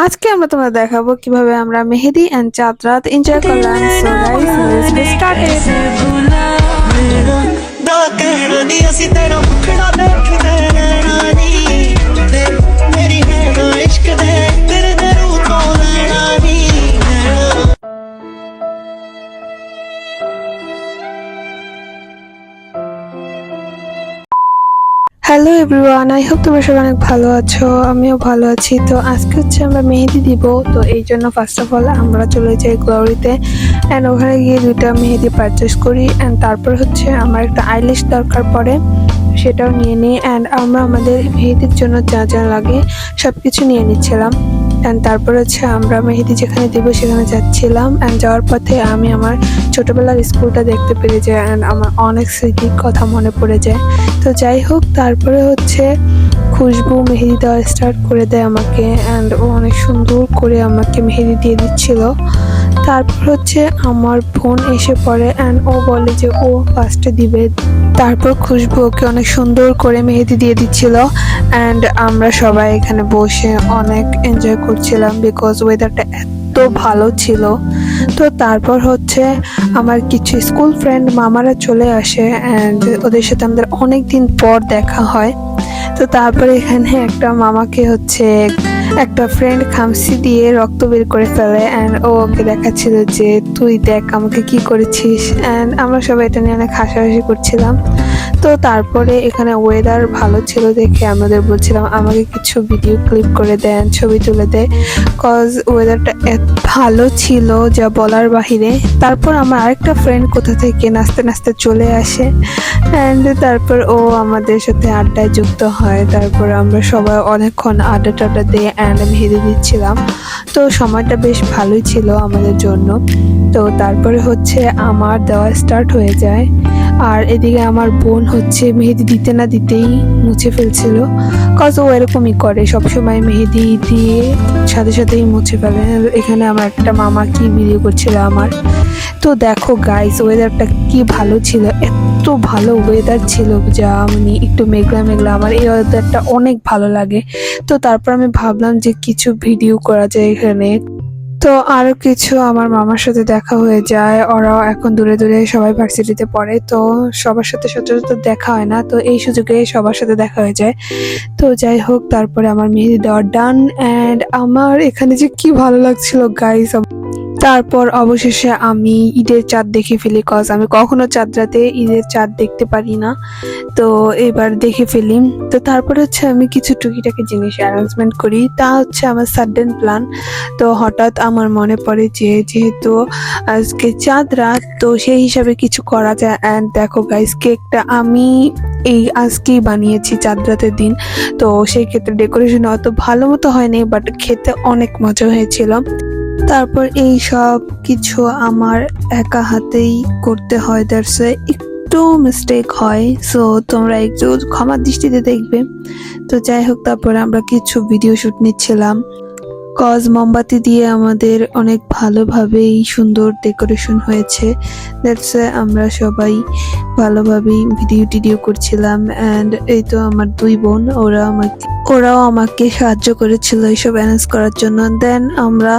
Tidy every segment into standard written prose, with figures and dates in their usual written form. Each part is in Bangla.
আজকে আমরা তোমাদের দেখাবো কিভাবে আমরা মেহেদি এন্ড চাঁদ রাত এনজয় করলাম। So guys, let's get started. Hello everyone, I hope তোমরা সবাই অনেক ভালো আছো। আমিও ভালো আছি। তো আজকে হচ্ছে আমরা মেহেদি দিব, তো এই জন্য ফার্স্ট অফ অল আমরা চলে যাই গ্লোরিতে অ্যান্ড ওখানে গিয়ে দুইটা মেহেদি পারচেস করি অ্যান্ড তারপর হচ্ছে আমার একটা আইল্যাশ দরকার পড়ে, সেটাও নিয়ে নিই অ্যান্ড আমরা আমাদের মেহেদির জন্য যা যা লাগে সব কিছু নিয়ে নিচ্ছিলাম অ্যান্ড তারপর হচ্ছে আমরা মেহেদি যেখানে দিব সেখানে যাচ্ছিলাম অ্যান্ড যাওয়ার পথে আমি আমার ছোটোবেলার স্কুলটা দেখতে পেরে যাই অ্যান্ড আমার অনেক স্মৃতির কথা মনে পড়ে যায়। তো যাই হোক, তারপরে হচ্ছে খুশবু মেহেদি দেওয়া স্টার্ট করে দেয় আমাকে অ্যান্ড ও অনেক সুন্দর করে আমাকে মেহেদি দিয়ে দিচ্ছিল। তারপর হচ্ছে আমার বোন এসে পড়ে অ্যান্ড ও বলে যে ও ফার্স্টে দিবে। তারপর খুশবু ওকে অনেক সুন্দর করে মেহেদি দিয়ে দিচ্ছিল অ্যান্ড আমরা সবাই এখানে বসে অনেক এনজয় করছিলাম বিকজ ওয়েদারটা এত ভালো ছিল। তো তারপর হচ্ছে আমার কিছু স্কুল ফ্রেন্ড মামারা চলে আসে অ্যান্ড ওদের সাথে আমাদের অনেক দিন পর দেখা হয়। তো তারপরে এখানে একটা মামাকে হচ্ছে একটা ফ্রেন্ড খামসি দিয়ে রক্ত বের করে ফেলে অ্যান্ড ও ওকে দেখাচ্ছিল যে তুই দেখ আমাকে কি করেছিস অ্যান্ড আমরা সবাই এটা নিয়ে অনেক হাসাহাসি করছিলাম। তো তারপরে এখানে ওয়েদার ভালো ছিল দেখে আমাদের বলছিলাম আমাকে কিছু ভিডিও ক্লিপ করে দেন, ছবি তুলে দেয়, কজ ওয়েদারটা এত ভালো ছিল যা বলার বাহিরে। তারপর আমার আরেকটা ফ্রেন্ড কোথা থেকে নাচতে নাচতে চলে আসে অ্যান্ড তারপর ও আমাদের সাথে আড্ডায় যুক্ত হয়। তারপর আমরা সবাই অনেকক্ষণ আড্ডা টাড্ডা দিয়ে অ্যান্ড মেহেদি দিচ্ছিলাম। তো সময়টা বেশ ভালোই ছিল আমাদের জন্য। তো তারপরে হচ্ছে আমার দেওয়া স্টার্ট হয়ে যায় আর এদিকে আমার বোন হচ্ছে মেহেদি দিতে না দিতেই মুছে ফেলছিল, কজ ও এরকমই করে সবসময় মেহেদি দিয়ে সাথে সাথেই মুছে ফেলে। এখানে আমার একটা মামা কি ভিডিও করছিল আমার। তো দেখো গাইস, ওয়েদারটা কি ভালো ছিল, এত ভালো ওয়েদার ছিল যা মানে একটু মেঘলা মেঘলা, আমার এই ওয়েদারটা অনেক ভালো লাগে। তো তারপর আমি ভাবলাম যে কিছু ভিডিও করা যায় এখানে। তো আরো কিছু আমার মামার সাথে দেখা হয়ে যায়, ওরাও এখন দূরে দূরে সবাই ভার্সিটিতে পড়ে, তো সবার সাথে সচরাচর দেখা হয় না, তো এই সুযোগে সবার সাথে দেখা হয়ে যায়। তো যাই হোক, তারপরে আমার মেহেদি দেওয়া ডান অ্যান্ড আমার এখানে যে কি ভালো লাগছিল গাইস। তারপর অবশেষে আমি ঈদের চাঁদ দেখে ফেলি, কজ আমি কখনো চাঁদ রাতে ঈদের চাঁদ দেখতে পারি না, তো এবার দেখে ফেলি। তো তারপর হচ্ছে আমি কিছু টুকিটাকি জিনিস অ্যারেঞ্জমেন্ট করি, তা হচ্ছে আমার সাডেন প্ল্যান। তো হঠাৎ আমার মনে পড়ে যে যেহেতু আজকে চাঁদ রাত, তো সেই হিসাবে কিছু করা যায় অ্যান্ড দেখো গাইস, কেকটা আমি এই আজকেই বানিয়েছি চাঁদ রাতের দিন। তো সেই ক্ষেত্রে ডেকোরেশন অত ভালো মতো হয়নি, বাট খেতে অনেক মজা হয়েছিল। তারপর এই সব কিছু আমার একা হাতেই করতে হয়, দ্যাটস একটু মিস্টেক হয়, সো তোমরা একটু ক্ষমার দৃষ্টিতে দেখবে। তো যাই হোক, তারপরে আমরা কিছু ভিডিও শুট নিচ্ছিলাম, কজ মোমবাতি দিয়ে আমাদের অনেক ভালোভাবেই সুন্দর ডেকোরেশন হয়েছে, দ্যাটস আমরা সবাই ভালোভাবেই ভিডিও টিডিও করছিলাম অ্যান্ড এই তো আমার দুই বোন ওরাও আমাকে সাহায্য করেছিল এইসব অ্যারেঞ্জ করার জন্য। দেন আমরা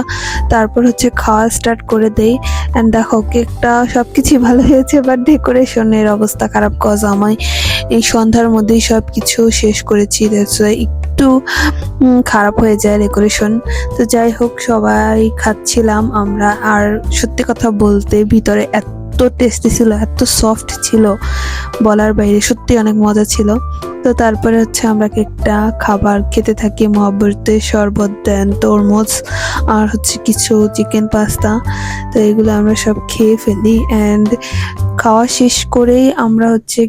তারপর হচ্ছে খাওয়া স্টার্ট করে দেই অ্যান্ড দেখো কেকটা সবকিছু ভালো হয়েছে, বাট ডেকোরেশনের অবস্থা খারাপ, কজ আমি এই সন্ধ্যার মধ্যেই সব কিছু শেষ করেছি, দ্যাটস একটু খারাপ হয়ে যায় ডেকোরেশন। তো যাই হোক, সবাই খাচ্ছিলাম আমরা, আর সত্যি কথা বলতে ভিতরে এত টেস্টি ছিল, এত সফট ছিল বলার বাইরে, সত্যি অনেক মজা ছিল। তো তারপরে হচ্ছে আমরা কেকটা খাবার খেতে থাকি, মহাব্বতে শরবত দেন, তরমুজ আর হচ্ছে কিছু চিকেন পাস্তা, তো এগুলো আমরা সব খেয়ে ফেলি অ্যান্ড খাওয়া শেষ করেই আমরা হচ্ছে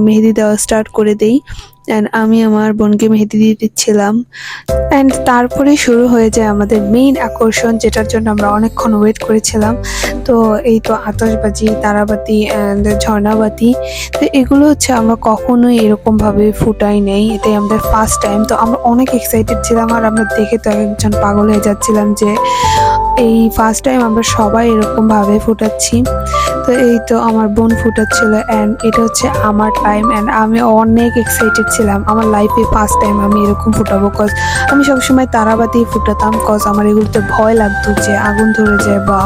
মেহেদি দেওয়া স্টার্ট করে দেই অ্যান্ড আমি আমার বোনকে মেহেদি দিয়ে দিচ্ছিলাম অ্যান্ড তারপরে শুরু হয়ে যায় আমাদের মেইন আকর্ষণ, যেটার জন্য আমরা অনেকক্ষণ ওয়েট করেছিলাম। তো এই তো আতশবাজি, তারাবাতি অ্যান্ড ঝর্ণাবাতি, তো এগুলো হচ্ছে আমরা কখনোই এরকম ভাবে ফুটাই নেই, এটাই আমাদের ফার্স্ট টাইম। তো আমরা অনেক এক্সাইটেড ছিলাম আর আমরা দেখে তো একজন পাগল হয়ে যাচ্ছিলাম যে এই ফার্স্ট টাইম আমরা সবাই এরকম ভাবে ফুটাচ্ছি। তো এই তো আমার বোন ফুটাচ্ছিল অ্যান্ড এটা হচ্ছে আমার টাইম অ্যান্ড আমি অনেক এক্সাইটেড ছিলাম। আমার লাইফে ফার্স্ট টাইম আমি এরকম ফুটাবো, কজ আমি সবসময় তারাবাতি ফুটাতাম, কজ আমার এগুলোতে ভয় লাগতো যে আগুন ধরে যায় বা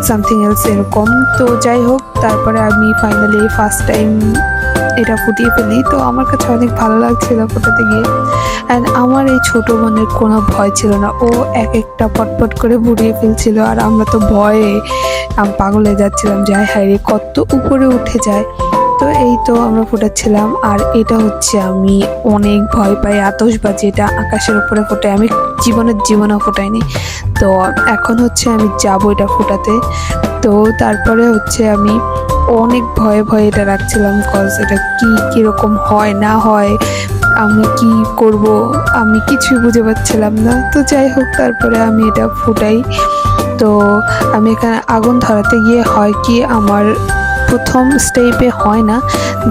সামথিং এলস এরকম। তো যাই হোক, তারপরে আমি ফাইনালি ফার্স্ট টাইম এটা ফুটিয়ে ফেলি। তো আমার কাছে অনেক ভালো লাগছিল ফোটাতে গিয়ে। অ্যান্ড আমার এই ছোট বোনের কোনো ভয় ছিল না, ও এক একটা পটপট করে ফুটিয়ে ফেলছিল আর আমরা তো ভয়ে পাগল হয়ে যাচ্ছিলাম যে হায় রে কত উপরে উঠে যায়। তো এই তো আমরা ফুটাচ্ছিলাম আর এটা হচ্ছে আমি অনেক ভয় পাই আতশবাজি, এটা আকাশের উপরে ফোটে, আমি জীবনেও ফোটাইনি। তো এখন হচ্ছে আমি যাবো এটা ফোটাতে। তো তারপরে হচ্ছে আমি অনেক ভয়ে ভয়ে এটা রাখছিলাম, কজ এটা কীরকম হয় না হয়, আমি কি করব আমি কিছুই বুঝে পাচ্ছিলাম না। তো যাই হোক, তারপরে আমি এটা ফুটাই। তো আমি এখানে আগুন ধরাতে গিয়ে হয় কি আমার প্রথম স্টেপে হয় না,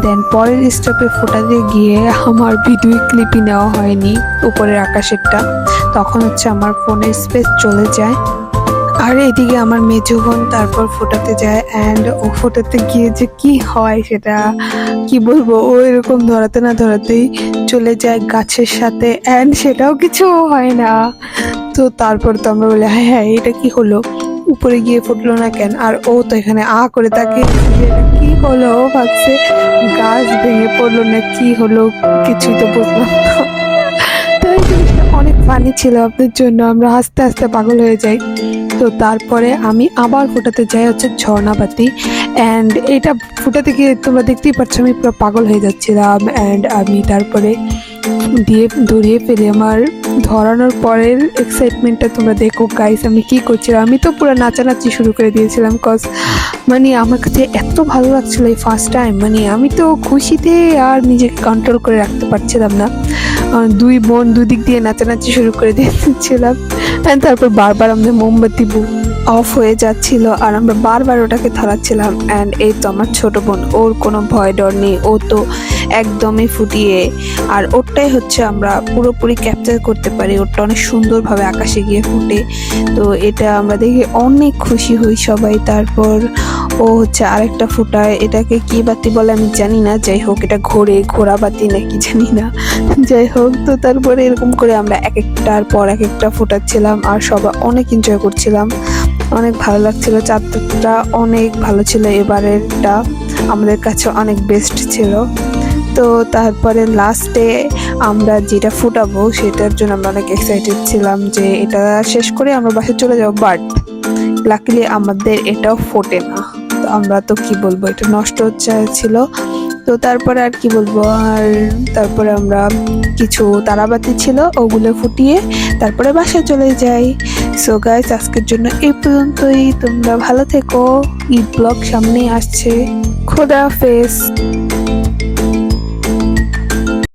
দেন পরের স্টেপে ফোটাতে গিয়ে আমার ভিডিও ক্লিপই নেওয়া হয়নি উপরের আকাশেরটা, তখন হচ্ছে আমার ফোনের স্পেস চলে যায়। আর এদিকে আমার মেজো বোন তারপর ফোটাতে যায় অ্যান্ড ও ফোটাতে গিয়ে যে কি হয় সেটা কি বলবো, ও এরকম ধরাতে না ধরাতেই চলে যায় গাছের সাথে অ্যান্ড সেটাও কিছু হয় না। তো তারপর তো আমরা বলি হ্যাঁ হ্যাঁ এটা কি হলো, উপরে গিয়ে ফুটলো না কেন? আর ও তো এখানে করে তাকে কি হলো, ও ভাবছে গাছ ভেঙে পড়লো না কি হলো, কিছুই তো বুঝলাম না। তো এই জিনিসটা অনেক ফানি ছিল আপনার জন্য, আমরা হাসতে হাসতে পাগল হয়ে যাই। তো তারপরে আমি আবার ফোটাতে যাই হচ্ছে ঝর্ণাবাতি অ্যান্ড এটা ফোটাতে গিয়ে তোমরা দেখতেই পাচ্ছ আমি পুরো পাগল হয়ে যাচ্ছিলাম অ্যান্ড আমি তারপরে ধরিয়ে ফেলি। আমার ধরানোর পরের এক্সাইটমেন্টটা তোমরা দেখো গাইস, আমি কি করছিলাম, আমি তো পুরো নাচানাচি শুরু করে দিয়েছিলাম, কজ মানে আমার কাছে এত ভালো লাগছিল এই ফার্স্ট টাইম, মানে আমি তো খুশিতে আর নিজেকে কন্ট্রোল করে রাখতে পারছিলাম না। দুই বোন দুদিক দিয়ে নাচানাচি শুরু করে দিয়েছিলাম অ্যান্ড তারপর বারবার আমাদের মোমবাতি অফ হয়ে যাচ্ছিল আর আমরা বারবার ওটাকে ধরাচ্ছিলাম। অ্যান্ড এই তো আমার ছোট বোন, ওর কোনো ভয় ডর নেই, ও তো একদমই ফুটিয়ে, আর ওরটাই হচ্ছে আমরা পুরোপুরি ক্যাপচার করতে পারি, ওরটা অনেক সুন্দরভাবে আকাশে গিয়ে ফুটে। তো এটা আমরা দেখে অনেক খুশি হই সবাই। তারপর ও হচ্ছে আরেকটা ফুটায়, এটাকে কি বাতি বলে আমি জানি না, যাই হোক এটা ঘোড়া বাতি নাকি জানি না, যাই হোক। তো তারপরে এরকম করে আমরা এক একটার পর এক একটা ফুটাচ্ছিলাম আর সবাই অনেক এনজয় করছিলাম, অনেক ভালো লাগছিল। চাঁদটা অনেক ভালো ছিল, এবারেরটা আমাদের কাছে অনেক বেস্ট ছিল। তো তারপরে লাস্টে আমরা যেটা ফুটাবো সেটার জন্য আমরা অনেক এক্সাইটেড ছিলাম যে এটা শেষ করে আমরা বাসায় চলে যাবো, বাট লাকিলি আমাদের এটাও ফোটে না। তো আমরা তো কি বলবো, এটা নষ্ট ছিল। তো তারপরে আর কি বলবো, আর তারপরে আমরা কিছু তারাবাতি ছিল ওগুলো ফুটিয়ে তারপরে বাসায় চলে যাই। সো গাইস, আজকের জন্য এই পর্যন্তই, তোমরা ভালো থেকো, ঈদ ব্লগ সামনেই আসছে, খোদা হাফেজ।